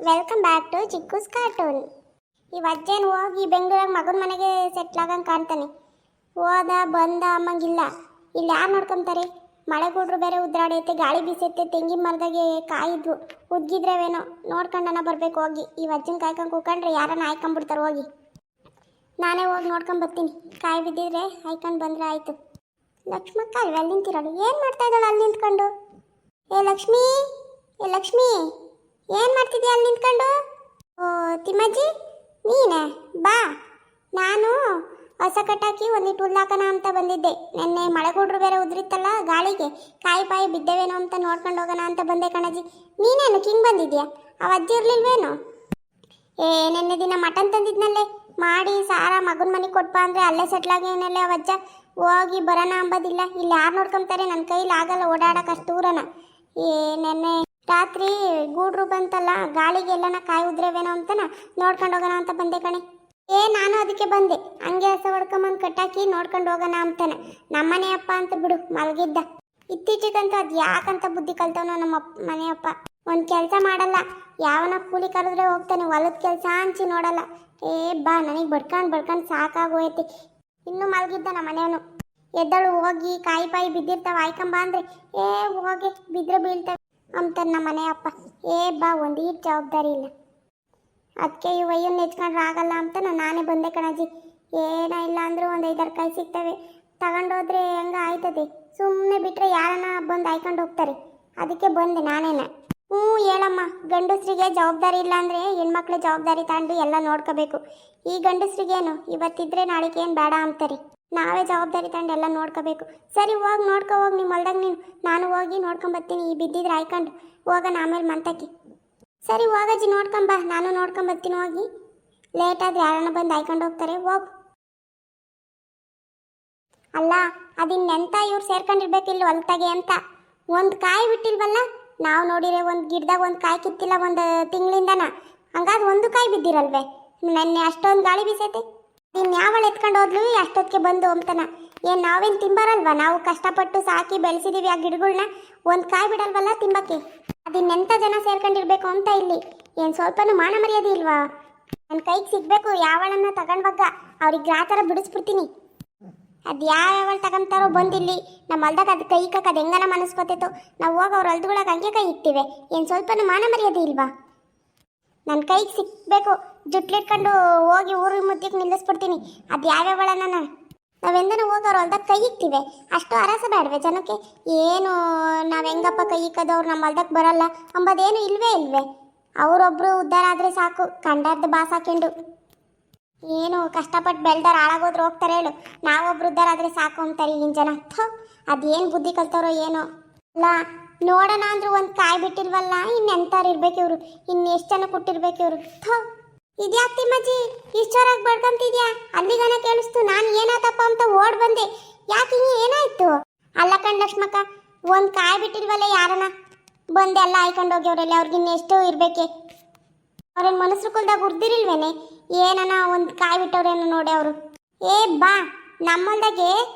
Welcome back to Chikkus cartoon. ಈ ಅಜ್ಜೇನು ಹೋಗಿ ಬೆಂಗಳೂರಾಗ ಮಗನ ಮನೆಗೆ ಸೆಟ್ಲ್ ಆಗಂಗೆ ಕಾಣ್ತಾನೆ. ಹೋದ ಬಂದ ಅಮ್ಮಂಗಿಲ್ಲ. ಇಲ್ಲಿ ಯಾರು ನೋಡ್ಕೊಂತಾರೆ? ಮಳೆಗೂಡ್ರು ಬೇರೆ ಉದ್ರಾಡೈತೆ, ಗಾಳಿ ಬೀಸೈತೆ, ತೆಂಗಿನ ಮರದಾಗೆ ಕಾಯಿದ್ವು ಉದ್ಗಿದ್ರವೇನೋ ನೋಡ್ಕೊಂಡನ ಬರಬೇಕು. ಹೋಗಿ ಈ ಅಜ್ಜನ ಕಾಯ್ಕೊಂಡು ಕೂಕೊಂಡ್ರೆ ಯಾರನ್ನ ಆಯ್ಕೊಂಡ್ಬಿಡ್ತಾರೆ. ಹೋಗಿ ನಾನೇ ಹೋಗಿ ನೋಡ್ಕೊಂಬರ್ತೀನಿ. ಕಾಯಿ ಬಿದ್ದಿದ್ರೆ ಆಯ್ಕೊಂಡು ಬಂದರೆ ಆಯಿತು. ಲಕ್ಷ್ಮಕ್ಕ ಅಲ್ವ ಅಲ್ಲಿ ನಿಂತಿರೋಳು? ಏನು ಮಾಡ್ತಾ ಇದ್ದಾಳು ಅಲ್ಲಿ ನಿಂತ್ಕೊಂಡು? ಏ ಲಕ್ಷ್ಮೀ, ಏ ಲಕ್ಷ್ಮೀ, ಏನು ಮಾಡ್ತಿದ್ಯಾ ಅಲ್ಲಿ ನಿಂತ್ಕೊಂಡು? ಓ ತಿಮ್ಮಜ್ಜಿ ನೀನೇ ಬಾ. ನಾನು ಹೊಸ ಕಟ್ಟಾಕಿ ಒಂದಿಟ್ಟು ಹುಲ್ಲಾಕನ ಅಂತ ಬಂದಿದ್ದೆ. ನೆನ್ನೆ ಮಳೆಗೂಡ್ರು ಬೇರೆ ಉದ್ರಿತ್ತಲ್ಲ, ಗಾಳಿಗೆ ಕಾಯಿ ಪಾಯಿ ಬಿದ್ದೇವೇನೋ ಅಂತ ನೋಡ್ಕೊಂಡು ಹೋಗೋಣ ಅಂತ ಬಂದೆ ಕಣಜ್ಜಿ. ನೀನೇನು ಕಿಂಗ್ ಬಂದಿದ್ಯಾ? ಆ ಅಜ್ಜಿ ಇರ್ಲಿಲ್ವೇನು? ನೆನ್ನೆ ದಿನ ಮಟನ್ ತಂದಿದ್ನಲ್ಲೇ, ಮಾಡಿ ಸಾರ ಮಗನ ಮನೆಗೆ ಕೊಟ್ಪ ಅಂದರೆ ಅಲ್ಲೇ ಸೆಟ್ಲಾಗೇನಲ್ಲೇ ಆ ಅಜ್ಜ. ಹೋಗಿ ಬರೋಣ ಅಂಬೋದಿಲ್ಲ. ಇಲ್ಲಿ ಯಾರು ನೋಡ್ಕೊಂತಾರೆ? ನನ್ನ ಕೈಲಿ ಆಗಲ್ಲ ಓಡಾಡಕ್ಕೆ ಅಷ್ಟು ದೂರನ. ನೆನ್ನೆ ರಾತ್ರಿ ಗೂಡ್ರು ಬಂತಲ್ಲ, ಗಾಳಿಗೆ ಎಲ್ಲನ ಕಾಯಿ ಉದ್ರವೇನೋ ಅಂತನ ನೋಡ್ಕೊಂಡು ಹೋಗೋಣ ಅಂತ ಬಂದೆ ಕಣೆ. ನಾನು ಅದಕ್ಕೆ ಬಂದೆ. ಹಂಗೆ ಹಸ ಹೊಡ್ಕೊಂಬಂದು ಕಟ್ಟಾಕಿ ನೋಡ್ಕೊಂಡು ಹೋಗೋಣ ಅಂತಾನೆ. ನಮ್ಮನೆ ಅಪ್ಪ ಅಂತ ಬಿಡು, ಮಲಗಿದ್ದ. ಇತ್ತೀಚೆಗಂತೂ ಅದು ಯಾಕಂತ ಬುದ್ಧಿ ಕಲ್ತವನೋ ನಮ್ಮ ಮನೆಯಪ್ಪ. ಒಂದು ಕೆಲಸ ಮಾಡಲ್ಲ, ಯಾವನ ಕೂಲಿ ಕರೆದ್ರೆ ಹೋಗ್ತಾನೆ, ಹೊಲದ ಕೆಲಸ ಹಂಚಿ ನೋಡಲ್ಲ. ಬಾ, ನನಗೆ ಬಡ್ಕೊಂಡು ಸಾಕಾಗೋಯ್ತಿ. ಇನ್ನೂ ಮಲಗಿದ್ದ ನಮ್ಮ ಮನೆಯವನು. ಎದ್ದಳು ಹೋಗಿ ಕಾಯಿ ಪಾಯಿ ಬಿದ್ದಿರ್ತಾವೆ ಆಯ್ಕೊಂಬ ಅಂದರೆ ಹೋಗಿ ಬಿದ್ದರೆ ಬೀಳ್ತವೆ ಅಂತಾರೆ ನಮ್ಮ ಮನೆಯಪ್ಪ. ಬಾ, ಒಂದೀಟ್ ಜವಾಬ್ದಾರಿ ಇಲ್ಲ. ಅದಕ್ಕೆ ಈ ವಯ್ಯನ್ನ ನೆಚ್ಕೊಂಡ್ರೆ ಆಗಲ್ಲ ಅಂತ ನಾನೇ ಬಂದೆ ಕಣಜ್ಜಿ. ಏನೋ ಇಲ್ಲ ಅಂದರೂ ಒಂದು 5-6 ಕಾಯಿ ಸಿಗ್ತವೆ, ತಗೊಂಡೋದ್ರೆ ಹೆಂಗೆ ಆಯ್ತದೆ. ಸುಮ್ಮನೆ ಬಿಟ್ಟರೆ ಯಾರನ್ನ ಬಂದು ಆಯ್ಕೊಂಡು ಹೋಗ್ತಾರೆ. ಅದಕ್ಕೆ ಬಂದೆ ನಾನೇನ. ಹೇಳಮ್ಮ, ಗಂಡಸ್ರಿಗೆ ಜವಾಬ್ದಾರಿ ಇಲ್ಲ ಅಂದರೆ ಹೆಣ್ಮಕ್ಳು ಜವಾಬ್ದಾರಿ ತಗೊಂಡು ಎಲ್ಲ ನೋಡ್ಕೋಬೇಕು. ಈ ಗಂಡಸ್ರಿಗೇನು ಇವತ್ತಿದ್ರೆ ನಾಳೆಗೆ ಏನು ಬೇಡ ಅಂತಾರೆ. ನಾವೇ ಜವಾಬ್ದಾರಿ ತಗೊಂಡು ಎಲ್ಲ ನೋಡ್ಕೋಬೇಕು. ಸರಿ ಹೋಗಿ ನೋಡ್ಕೊ ಹೋಗಿ ನಿಮ್ಮ ಹೊಲ್ದಾಗ ನೀನು. ನಾನು ಹೋಗಿ ನೋಡ್ಕೊಂಬರ್ತೀನಿ. ಈ ಬಿದ್ದಿದ್ರೆ ಆಯ್ಕೊಂಡು ಹೋಗೋಣ ಆಮೇಲೆ ಮಂತಕ್ಕೆ. ಸರಿ ಹೋಗಜ್ಜಿ, ನೋಡ್ಕೊಂಬ. ನಾನು ನೋಡ್ಕೊಂಬರ್ತೀನಿ. ಹೋಗಿ ಲೇಟಾದ್ರೆ ಯಾರನ್ನ ಬಂದು ಆಯ್ಕೊಂಡು ಹೋಗ್ತಾರೆ. ಹೋಗು. ಅಲ್ಲ, ಅದಿನ್ನೆಂತ ಇವ್ರು ಸೇರ್ಕೊಂಡಿರ್ಬೇಕಿಲ್ಲ ಹೊಲ್ತಾಗೆ ಅಂತ. ಒಂದು ಕಾಯಿ ಬಿಟ್ಟಿಲ್ವಲ್ಲ ನಾವು ನೋಡಿರೆ. ಒಂದು ಗಿಡದಾಗ ಒಂದು ಕಾಯಿ ಕಿತ್ತಿಲ್ಲ ಒಂದು ತಿಂಗಳಿಂದನ. ಹಂಗಾದ್ರೆ ಒಂದು ಕಾಯಿ ಬಿದ್ದಿರಲ್ವೇ? ನೆನ್ನೆ ಅಷ್ಟೊಂದು ಗಾಳಿ ಬೀಸೈತೆ. ಇನ್ನು ಯಾವಳು ಎತ್ಕೊಂಡು ಹೋದ್ಲು ಅಷ್ಟೊತ್ತಿಗೆ ಬಂದು ಅಂತಾನ. ನಾವೇನು ತಿಂಬಾರಲ್ವ? ನಾವು ಕಷ್ಟಪಟ್ಟು ಸಾಕಿ ಬೆಳೆಸಿದೀವಿ ಆ ಗಿಡಗಳನ್ನ. ಒಂದು ಕಾಯಿ ಬಿಡಲ್ವಲ್ಲ ತಿಂಬಕ್ಕೆ. ಅದಿನ್ನೆಂಥ ಜನ ಸೇರ್ಕೊಂಡಿರ್ಬೇಕು ಅಂತ ಇಲ್ಲಿ. ಸ್ವಲ್ಪನೂ ಮಾನ ಮರ್ಯಾದೆ ಇಲ್ವಾ? ನನ್ನ ಕೈಗೆ ಸಿಗಬೇಕು. ಯಾವಳನ್ನ ತಗೊಂಡ್ವಾಗ ಅವ್ರಿಗೆ ಗ್ರಾಚಾರ ಬಿಡಿಸ್ಬಿಡ್ತೀನಿ. ಅದು ಯಾವ್ಯಾವಳು ತಗೊಂತಾರೋ ಬಂದಿಲ್ಲಿ ನಮ್ಮ ಹೊಲ್ದಾಗ. ಅದು ಕೈ ಇಕ್ಕಕ್ಕೆ ಅದು ಹೆಂಗನ ಮನಸ್ಕೊತೈತೋ. ನಾವು ಹೋಗಿ ಅವ್ರ ಹೊಲ್ದುಗಳಾಗ ಹಂಗೆ ಕೈ ಇಕ್ತೀವಿ. ಸ್ವಲ್ಪನೂ ಮಾನ ಮರ್ಯಾದೆ ಇಲ್ವಾ? ನನ್ನ ಕೈಗೆ ಸಿಕ್ಕಬೇಕು. ಜುಟ್ಲಿಟ್ಕೊಂಡು ಹೋಗಿ ಊರು ಮುದ್ದಕ್ಕೆ ನಿಲ್ಲಿಸ್ಬಿಡ್ತೀನಿ. ಅದು ಯಾವ್ಯಾವಳನ್ನ ನಾವೆಂದನೂ ಹೋಗಿ ಅವ್ರ ಹೊಲ್ದಾಗ ಕೈ ಇಕ್ತೀವಿ. ಅಷ್ಟು ಅರಸ ಬೇಡವೆ ಜನಕ್ಕೆ? ನಾವು ಹೆಂಗಪ್ಪ ಕೈ ಇಕ್ಕೋದು, ಅವ್ರು ನಮ್ಮ ಹೊಲ್ದಕ್ಕೆ ಬರಲ್ಲ ಅಂಬೋದೇನು ಇಲ್ವೇ. ಅವರೊಬ್ಬರು ಉದ್ಧಾರ ಆದರೆ ಸಾಕು, ಕಂಡಾರ್ದು ಬಾಸ್ ಹಾಕೊಂಡು. ಕಷ್ಟಪಟ್ಟು ಬೆಳ್ದಾರ ಹಾಳಾಗೋದ್ರು ಹೋಗ್ತಾರೆ ಹೇಳು. ನಾವೊಬ್ರು ಉದ್ಧಾರ ಆದರೆ ಸಾಕು ಅಂತಾರೆ ಈಗಿನ ಜನ. ಅದೇನು ಬುದ್ಧಿ ಕಲ್ತಾರೋ ಏನೋ. ಅಲ್ಲ, ನೋಡೋಣ ಅಂದ್ರೂ ಒಂದು ಕಾಯಿ ಬಿಟ್ಟಿಲ್ವಲ್ಲ. ಇನ್ನೆಂಥವ್ರು ಇರ್ಬೇಕು ಇವರು? ಎಷ್ಟು ಜನ ಕೊಟ್ಟಿರ್ಬೇಕು ಇವರು? ಇದ್ಯಾಕೆ ತಿಮ್ಮಜ್ಜಿ ಇಷ್ಟೋರಾಗಿ ಬಡ್ಕೊಂತಿದ್ಯಾ? ಅಲ್ಲಿಗನ ಕೇಳಿಸ್ತು. ನಾನು ಏನಾತಪ್ಪ ಅಂತ ಓಡ್ ಬಂದೆ. ಯಾಕೆ ಹಿಂಗೆ ಏನಾಯ್ತು? ಅಲ್ಲ ಕಣ್ ಲಕ್ಷ್ಮಕ್ಕ, ಒಂದು ಕಾಯಿ ಬಿಟ್ಟಿಲ್ವಲ್ಲ ಯಾರನ ಬಂದು ಎಲ್ಲ ಆಯ್ಕೊಂಡು ಹೋಗ್ಯವ್ರಲ್ಲ. ಅವ್ರಿಗೆ ಇನ್ನೆಷ್ಟು ಇರ್ಬೇಕೆ? ಅವ್ರೇನು ಮನಸ್ಸು ಕುಲ್ದಾಗ ಉರ್ದಿರಿಲ್ವೇನೆ? ಏನನ ಒಂದು ಕಾಯಿ ಬಿಟ್ಟವ್ರೇನೋ ನೋಡಿ ಅವರು. ಬಾ, ನಮ್ಮಲ್ದಾಗೆ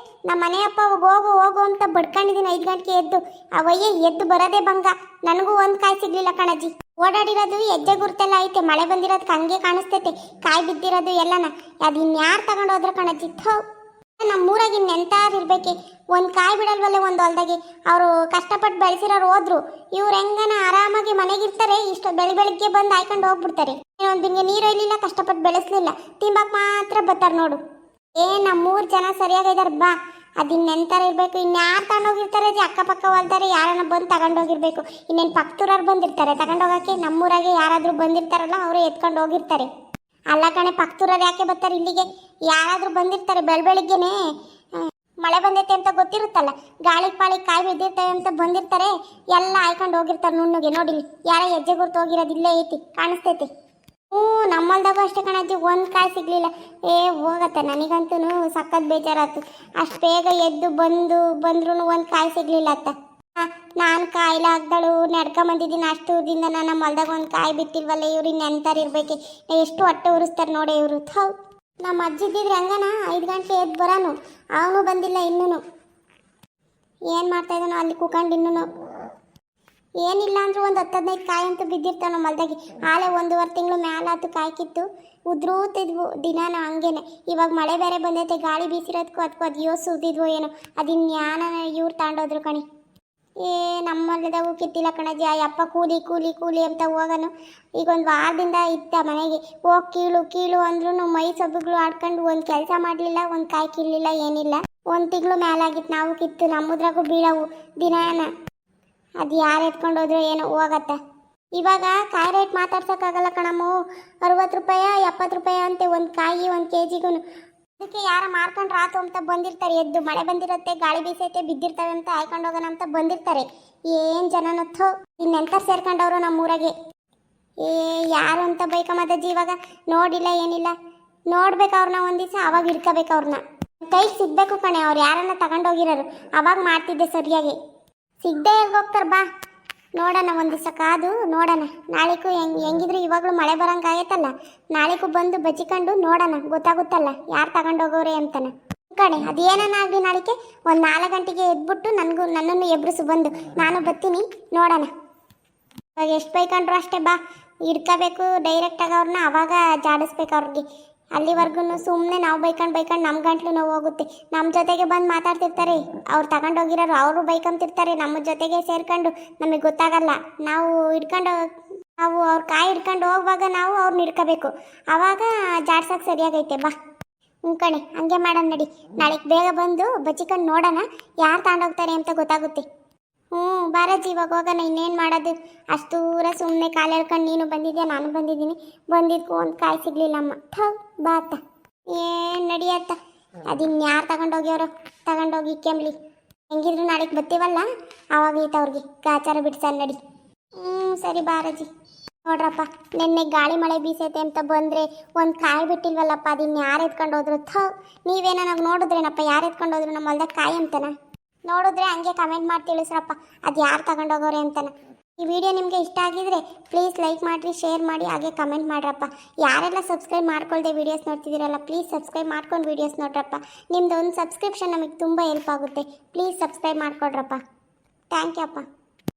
ನಮ್ಮ ಮನೆಯಪ್ಪ ಹೋಗು ಅಂತ ಬಡ್ಕೊಂಡಿದ್ದೀನಿ 5 ಗಂಟೆಗೆ ಎದ್ದು. ಅವಯ್ಯ ಎದ್ದು ಬರೋದೇ ಭಂಗ. ನನಗೂ ಒಂದು ಕಾಯಿ ಸಿಗ್ಲಿಲ್ಲ ಕಣಜ್ಜಿ. ಓಡಾಡಿರೋದು ಹೆಜ್ಜೆ ಗುರುತೆಲ್ಲ ಐತೆ. ಮಳೆ ಬಂದಿರೋದಕ್ಕೆ ಹಂಗೆ ಕಾಣಿಸ್ತೈತೆ. ಕಾಯಿ ಬಿದ್ದಿರೋದು ಎಲ್ಲನ. ಅದು ಇನ್ಯಾರು ತಗೊಂಡೋದ್ರ ಕಣಜ್ಜಿ? ನಮ್ಮೂರಾಗ ಇನ್ನೆಂತಾರು ಇರ್ಬೇಕೆ? ಒಂದು ಕಾಯಿ ಬಿಡಲ್ವಲ್ಲ ಒಂದು ಹೊಲ್ದಾಗೆ. ಅವರು ಕಷ್ಟಪಟ್ಟು ಬೆಳೆಸಿರೋರು ಹೋದ್ರು. ಇವ್ರು ಹೆಂಗನ ಆರಾಮಾಗಿ ಮನೆಗಿರ್ತಾರೆ. ಇಷ್ಟು ಬೆಳಿಗ್ಗೆ ಬಂದು ಆಯ್ಕೊಂಡು ಹೋಗ್ಬಿಡ್ತಾರೆ. ಒಂದು ಬಿಂಗೆ ನೀರು ಇರಲಿಲ್ಲ, ಕಷ್ಟಪಟ್ಟು ಬೆಳೆಸಲಿಲ್ಲ, ತಿಂಬಾಕ್ ಮಾತ್ರ ಬರ್ತಾರೆ ನೋಡು. ನಮ್ಮೂರು ಜನ ಸರಿಯಾಗಿದ್ದಾರೆ. ಬಾ, ಅದಿನ್ನೆಂತಾರು ಇರಬೇಕು? ಇನ್ಯಾರು ತಗೊಂಡೋಗಿರ್ತಾರೆ? ಅಕ್ಕಪಕ್ಕ ಹೊಲ್ತಾರೆ ಯಾರನ್ನ ಬಂದು ತಗೊಂಡೋಗಿರ್ಬೇಕು. ಇನ್ನೇನು ಪಕ್ಕದೂರವ್ರು ಬಂದಿರ್ತಾರೆ ತಗೊಂಡೋಗಕ್ಕೆ? ನಮ್ಮೂರಾಗೆ ಯಾರಾದರೂ ಬಂದಿರ್ತಾರಲ್ಲ ಅವರೇ ಎತ್ಕೊಂಡು ಹೋಗಿರ್ತಾರೆ. ಅಲ್ಲ ಕಣೆ, ಪಕ್ಕದೂರವ್ರು ಯಾಕೆ ಬರ್ತಾರೆ ಇಲ್ಲಿಗೆ? ಯಾರಾದರೂ ಬಂದಿರ್ತಾರೆ ಬೆಳಗ್ಗೆನೆ. ಮಳೆ ಬಂದೈತೆ ಅಂತ ಗೊತ್ತಿರುತ್ತಲ್ಲ, ಗಾಳಿ ಪಾಳಿ ಕಾಯಿ ಬಿದ್ದಿರ್ತವೆ ಅಂತ ಬಂದಿರ್ತಾರೆ. ಎಲ್ಲ ಆಯ್ಕೊಂಡು ಹೋಗಿರ್ತಾರೆ ನುಣ್ಣಗೆ. ನೋಡಿಲಿ, ಯಾರ ಹೆಜ್ಜೆ ಗುರ್ತು ಹೋಗಿರೋದು ಇಲ್ಲೇ ಐತಿ, ಕಾಣಿಸ್ತೈತಿ. ನಮ್ಮಲ್ದಾಗೂ ಅಷ್ಟೇ ಕಣಜ್ಜಿ, ಒಂದು ಕಾಯಿ ಸಿಗ್ಲಿಲ್ಲ. ಹೋಗತ್ತೆ. ನನಗಂತೂ ಸಖತ್ ಬೇಜಾರಾಯ್ತು. ಅಷ್ಟು ಬೇಗ ಎದ್ದು ಬಂದ್ರೂ ಒಂದು ಕಾಯಿ ಸಿಗ್ಲಿಲ್ಲ ಅತ್ತ. ನಾನು ಕಾಯಿಲೆ ಆಗ್ದಳು ನಡ್ಕೊಂಬಂದಿದ್ದೀನಿ ಅಷ್ಟು ದಿನ. ನಮ್ಮ ಹೊಲ್ದಾಗ ಒಂದು ಕಾಯಿ ಬಿಟ್ಟಿಲ್ವಲ್ಲ. ಇವ್ರು ಇನ್ನೆಂತಾರು ಇರ್ಬೇಕು? ಎಷ್ಟು ಹೊಟ್ಟೆ ಉರಿಸ್ತಾರೆ ನೋಡಿ ಇವರು. ನಮ್ಮ ಅಜ್ಜಿದ್ದಿದ್ರೆ ಹಂಗನ 5 ಗಂಟೆ ಎದ್ದು ಬರೋನು. ಅವನು ಬಂದಿಲ್ಲ ಇನ್ನೂ. ಏನು ಮಾಡ್ತಾಯಿದ್ದಾನೋ ಅಲ್ಲಿ ಕೂಕೊಂಡು ಇನ್ನೂ. ಏನಿಲ್ಲ ಅಂದ್ರೂ ಒಂದು 10-15 ಕಾಯಿ ಅಂತೂ ಬಿದ್ದಿರ್ತಾವೆ ನಮ್ಮ ಹೊಲ್ದಾಗೆ. ಆಲೆ 1.5 ತಿಂಗಳು ಮ್ಯಾಲಾತು ಕಾಯಿ ಕಿತ್ತು ಉದ್ರೂತಿದ್ವು ದಿನಾನ ಹಂಗೇನೆ. ಇವಾಗ ಮಳೆ ಬೇರೆ ಬಂದೈತೆ, ಗಾಳಿ ಬೀಸಿರೋದಕ್ಕೂ ಅದಕ್ಕೂ ಅದು ಸುದ್ದಿದ್ವು ಏನೋ, ಅದಿನ್ಯಾನ ಇವ್ರು ತಾಂಡೋದ್ರು ಕಣಿ. ನಮ್ಮ ಹೊಲದಾಗೂ ಕಿತ್ತಿಲ್ಲ ಕಣಜ್ಜಿ. ಆ ಯಪ್ಪ ಕೂಲಿ ಕೂಲಿ ಕೂಲಿ ಅಂತ ಹೋಗೋನು. ಈಗ ಒಂದು ವಾರದಿಂದ ಇತ್ತ ಮನೆಗೆ, ಹೋಗಿ ಕೀಳು ಕೀಳು ಅಂದ್ರೂ ಮೈ ಸೊಬ್ಬುಗಳು ಆಡ್ಕೊಂಡು ಒಂದು ಕೆಲಸ ಮಾಡಲಿಲ್ಲ, ಒಂದು ಕಾಯಿ ಕೀಳಲಿಲ್ಲ, ಏನಿಲ್ಲ. 1 ತಿಂಗಳು ಮೇಲಾಗಿತ್ತು ನಾವು ಕಿತ್ತು. ನಮ್ಮದ್ರಾಗೂ ಬೀಳವು ದಿನಾನ. ಅದು ಯಾರು ಎತ್ಕೊಂಡು ಹೋದ್ರೆ ಏನೋ ಹೋಗತ್ತ. ಇವಾಗ ಕಾಯಿ ರೇಟ್ ಮಾತಾಡ್ಸೋಕ್ಕಾಗಲ್ಲ ಕಣಮ್ಮ. 60 ರೂಪಾಯಿ 70 ರೂಪಾಯಿ ಅಂತೆ ಒಂದು ಕಾಯಿ 1 kgಗೂ. ಅದಕ್ಕೆ ಯಾರ ಮಾರ್ಕೊಂಡು ರಾತು ಅಂತ ಬಂದಿರ್ತಾರೆ. ಎದ್ದು ಮಳೆ ಬಂದಿರುತ್ತೆ, ಗಾಳಿ ಬೀಸೈತೆ, ಬಿದ್ದಿರ್ತವೆ ಅಂತ ಆಯ್ಕೊಂಡು ಹೋಗೋಣ ಅಂತ ಬಂದಿರ್ತಾರೆ. ಏನು ಜನನತ್ತೋ ಇನ್ನೆಂತ ಸೇರ್ಕೊಂಡವ್ರು ನಮ್ಮೂರಾಗೆ. ಯಾರು ಅಂತ ಬೈಕಮ್ಮದಜ್ಜಿ. ಇವಾಗ ನೋಡಿಲ್ಲ ಏನಿಲ್ಲ, ನೋಡ್ಬೇಕು ಅವ್ರನ್ನ ಒಂದು ದಿವಸ, ಅವಾಗ ಹಿಡ್ಕೋಬೇಕು ಅವ್ರನ್ನ. ಕೈಗೆ ಸಿಗ್ಬೇಕು ಕಣೆ. ಅವ್ರು ಯಾರನ್ನ ತಗೊಂಡೋಗಿರೋರು, ಅವಾಗ ಮಾಡ್ತಿದ್ದೆ ಸರಿಯಾಗಿ. ಸಿಗದೆ ಹೋಗ್ತಾರೆ ಬಾ, ನೋಡೋಣ ಒಂದು ದಿವಸ ಕಾದು ನೋಡೋಣ. ನಾಳೆಗೂ ಹೆಂಗಿದ್ರು ಇವಾಗಲೂ ಮಳೆ ಬರೋಂಗಾಗೈತಲ್ಲ, ನಾಳೆಗೂ ಬಂದು ಬಚ್ಚಿಕೊಂಡು ನೋಡೋಣ, ಗೊತ್ತಾಗುತ್ತಲ್ಲ ಯಾರು ತಗೊಂಡೋಗೋರೆ ಅಂತಾನೆ ಕಣೆ. ಅದೇನಾಗಲಿ ನಾಳೆಗೆ ಒಂದು 4 ಗಂಟೆಗೆ ಎದ್ಬಿಟ್ಟು ನನ್ನನ್ನು ಎಬ್ರಿಸು ಬಂದು, ನಾನು ಬರ್ತೀನಿ ನೋಡೋಣ. ಇವಾಗ ಎಷ್ಟು ಬೈಕೊಂಡ್ರು ಅಷ್ಟೇ ಬಾ, ಹಿಡ್ಕೋಬೇಕು ಡೈರೆಕ್ಟಾಗಿ ಅವ್ರನ್ನ, ಅವಾಗ ಜಾಡಿಸ್ಬೇಕು ಅವ್ರಿಗೆ. ಅಲ್ಲಿವರೆಗೂ ಸುಮ್ಮನೆ ನಾವು ಬೈಕೊಂಡು ನಮ್ಮ ಗಂಟ್ಲು ನೋವು ಹೋಗುತ್ತೆ. ನಮ್ಮ ಜೊತೆಗೆ ಬಂದು ಮಾತಾಡ್ತಿರ್ತಾರೆ, ಅವ್ರು ತಗೊಂಡೋಗಿರೋರು, ಅವರು ಬೈಕೊಂತಿರ್ತಾರೆ ನಮ್ಮ ಜೊತೆಗೆ ಸೇರ್ಕೊಂಡು. ನಮಗೆ ಗೊತ್ತಾಗಲ್ಲ. ನಾವು ಅವ್ರ ಕಾಯಿ ಹಿಡ್ಕೊಂಡು ಹೋಗುವಾಗ ನಾವು ಅವ್ರನ್ನ ಹಿಡ್ಕೋಬೇಕು, ಆವಾಗ ಜಾಡ್ಸೋಕೆ ಸರಿಯಾಗೈತೆ ಬಾ. ಕಣೆ ಹಂಗೆ ಮಾಡೋಣ ನಡಿ. ನಾಳೆಗೆ ಬೇಗ ಬಂದು ಬಚ್ಚಿಕೊಂಡು ನೋಡೋಣ ಯಾರು ತಗೊಂಡೋಗ್ತಾರೆ ಅಂತ ಗೊತ್ತಾಗುತ್ತೆ. ಬಾರಜ್ಜಿ ಇವಾಗ ಹೋಗೋಣ. ಇನ್ನೇನು ಮಾಡೋದು, ಅಷ್ಟು ದೂರ ಸುಮ್ಮನೆ ಕಾಲು ಎಳ್ಕೊಂಡು ನೀನು ಬಂದಿದ್ಯಾ, ನಾನು ಬಂದಿದ್ದೀನಿ. ಬಂದಿದ್ದಕ್ಕೂ ಒಂದು ಕಾಯಿ ಸಿಗ್ಲಿಲ್ಲಮ್ಮ. ಬಾ ಅತ್ತ. ಏನು ನಡಿಯತ್ತ, ಅದಿನ್ಯಾರು ತಗೊಂಡೋಗಿ ಕೆಮ್ಲಿ. ಹೆಂಗಿದ್ರು ನಾಳೆಗೆ ಬರ್ತೀವಲ್ಲ, ಆವಾಗ ಅವ್ರಿಗೆ ಗಾಚಾರ ಬಿಡ್ಸಲ್ಲ ನಡಿ. ಸರಿ ಬಾರಜ್ಜಿ. ನೋಡ್ರಪ್ಪ, ನಿನ್ನೆ ಗಾಳಿ ಮಳೆ ಬೀಸೈತೆ ಅಂತ ಬಂದರೆ ಒಂದು ಕಾಯಿ ಬಿಟ್ಟಿಲ್ವಲ್ಲಪ್ಪ, ಅದನ್ನ ಯಾರು ಎತ್ಕೊಂಡು ಹೋದ್ರು. ನೀವೇನ ನಾವು ನೋಡಿದ್ರೇನಪ್ಪ ಯಾರು ಎತ್ಕೊಂಡು ಹೋದ್ರು ನಮ್ಮ ಹೊಲ್ದಾಗ ಕಾಯಿ ಅಂತಾನ? ನೋಡಿದ್ರೆ ಹಂಗೆ ಕಮೆಂಟ್ ಮಾಡಿ ತಿಳಿಸ್ರಪ್ಪ, ಅದು ಯಾರು ತಗೊಂಡೋಗೋರೆ ಅಂತಾನೆ. ಈ ವಿಡಿಯೋ ನಿಮಗೆ ಇಷ್ಟ ಆಗಿದ್ರೆ ಪ್ಲೀಸ್ ಲೈಕ್ ಮಾಡಿರಿ, ಶೇರ್ ಮಾಡಿ, ಹಾಗೆ ಕಮೆಂಟ್ ಮಾಡ್ರಪ್ಪ. ಯಾರೆಲ್ಲ ಸಬ್ಸ್ಕ್ರೈಬ್ ಮಾಡ್ಕೊಳ್ದೆ ವೀಡಿಯೋಸ್ ನೋಡ್ತಿದ್ದೀರಲ್ಲ, ಪ್ಲೀಸ್ ಸಬ್ಸ್ಕ್ರೈಬ್ ಮಾಡ್ಕೊಂಡು ವೀಡಿಯೋಸ್ ನೋಡ್ರಪ್ಪ. ನಿಮ್ದು ಒಂದು ಸಬ್ಸ್ಕ್ರಿಪ್ಷನ್ ನಮಗೆ ತುಂಬ ಹೆಲ್ಪ್ ಆಗುತ್ತೆ. ಪ್ಲೀಸ್ ಸಬ್ಸ್ಕ್ರೈಬ್ ಮಾಡ್ಕೊಡ್ರಪ್ಪ. ಥ್ಯಾಂಕ್ ಯು ಅಪ್ಪ.